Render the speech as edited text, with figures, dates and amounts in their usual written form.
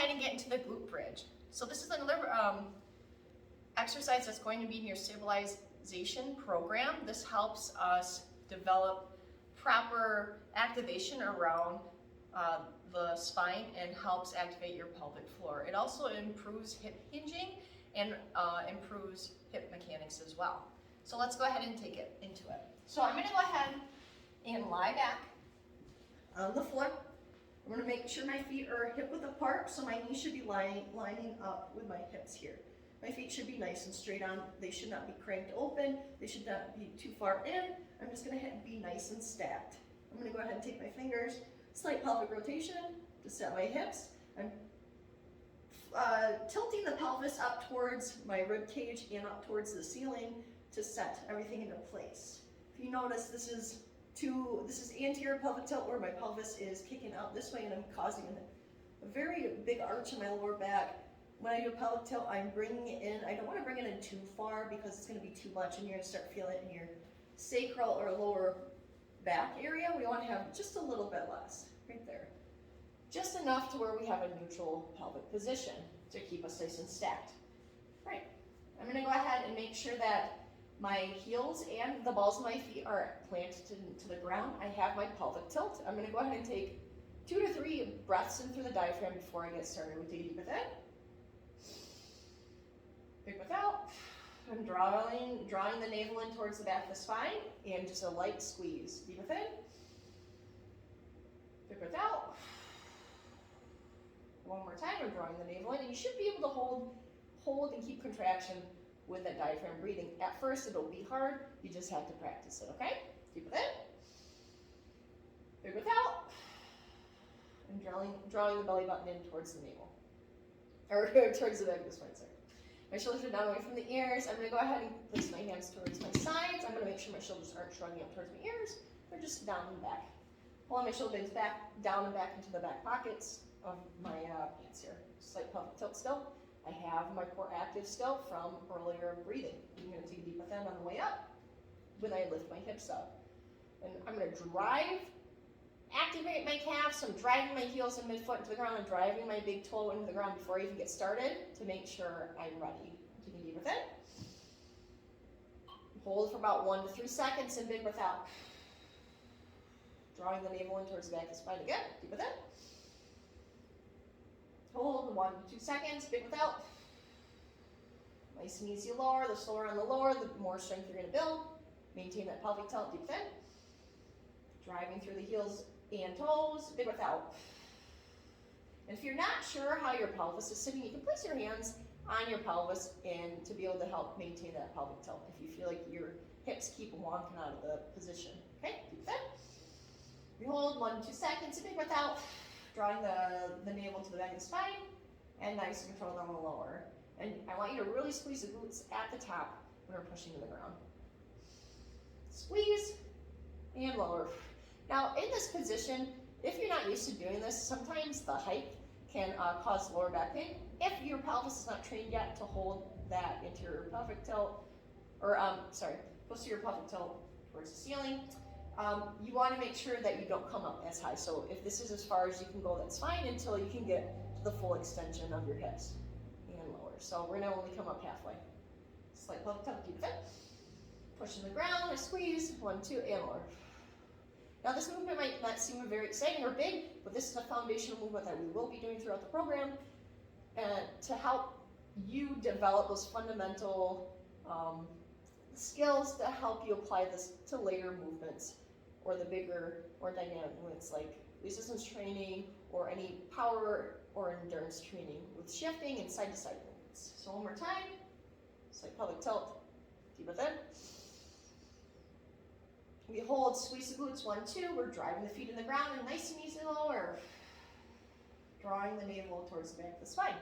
ahead and get into the glute bridge. So this is another exercise that's going to be in your stabilization program. This helps us develop proper activation around the spine and helps activate your pelvic floor. It also improves hip hinging and improves hip mechanics as well. So let's go ahead and take it into it. So I'm going to go ahead and lie back on the floor. I'm going to make sure my feet are hip width apart, so my knees should be lining up with my hips here. My feet should be nice and straight on. They should not be cranked open. They should not be too far in. I'm just going to be nice and stacked. I'm going to go ahead and take my fingers, slight pelvic rotation to set my hips. I'm tilting the pelvis up towards my rib cage and up towards the ceiling to set everything into place. If you notice, this is anterior pelvic tilt where my pelvis is kicking out this way and I'm causing a very big arch in my lower back. When I do a pelvic tilt, I'm bringing it in. I don't want to bring it in too far because it's going to be too much and you're going to start feeling it in your sacral or lower back area. We want to have just a little bit less, right there. Just enough to where we have a neutral pelvic position to keep us nice and stacked. Right. I'm going to go ahead and make sure that my heels and the balls of my feet are planted to the ground. I have my pelvic tilt. I'm going to go ahead and take 2 to 3 breaths in through the diaphragm before I get started. We take a deep breath in, big breath out. I'm drawing the navel in towards the back of the spine and just a light squeeze. Deep breath in, big breath out. One more time, I'm drawing the navel in, and you should be able to hold and keep contraction with that diaphragm breathing. At first, it'll be hard. You just have to practice it, okay? Deep breath in, big breath out. I'm drawing the belly button in towards the navel, or towards the back of the spine, sorry. My shoulders are down away from the ears. I'm going to go ahead and place my hands towards my sides. I'm going to make sure my shoulders aren't shrugging up towards my ears. They're just down and back. Pulling my shoulder blades back, down and back into the back pockets of my pants here. Slight pelvic tilt still. I have my core active still from earlier breathing. I'm going to take a deep breath in on the way up when I lift my hips up. And I'm going to activate my calves. I'm driving my heels and midfoot into the ground. I'm driving my big toe into the ground before I even get started to make sure I'm ready. Take a deep breath in. Hold for about 1 to 3 seconds and big breath out. Drawing the navel in towards the back of the spine again. Deep breath in. Hold 1 to 2 seconds, big breath out. Nice and easy lower. The slower on the lower, the more strength you're going to build. Maintain that pelvic tilt, deep breath in. Driving through the heels and toes, big breath out. And if you're not sure how your pelvis is sitting, you can place your hands on your pelvis and to be able to help maintain that pelvic tilt if you feel like your hips keep wonking out of the position. Okay, deep breath in. We hold 1 to 2 seconds, big breath out. Drawing the navel to the back of the spine, and nice and controlled on the lower. And I want you to really squeeze the glutes at the top when we're pushing to the ground. Squeeze, and lower. Now in this position, if you're not used to doing this, sometimes the height can cause lower back pain. If your pelvis is not trained yet to hold that anterior pelvic tilt, or posterior pelvic tilt towards the ceiling, you want to make sure that you don't come up as high. So if this is as far as you can go, that's fine until you can get to the full extension of your hips and lower. So we're going to only come up halfway. Slight pelvic tilt, deep breath in. Push in the ground, a squeeze, 1, 2, and lower. Now this movement might not seem very exciting or big, but this is a foundational movement that we will be doing throughout the program to help you develop those fundamental skills to help you apply this to later movements or the bigger or dynamic movements like resistance training or any power or endurance training with shifting and side to side movements. So one more time, slight pelvic tilt, deep breath in. We hold, squeeze the glutes, 1, 2. We're driving the feet in the ground and nice and easy lower. Drawing the navel towards the back of the spine.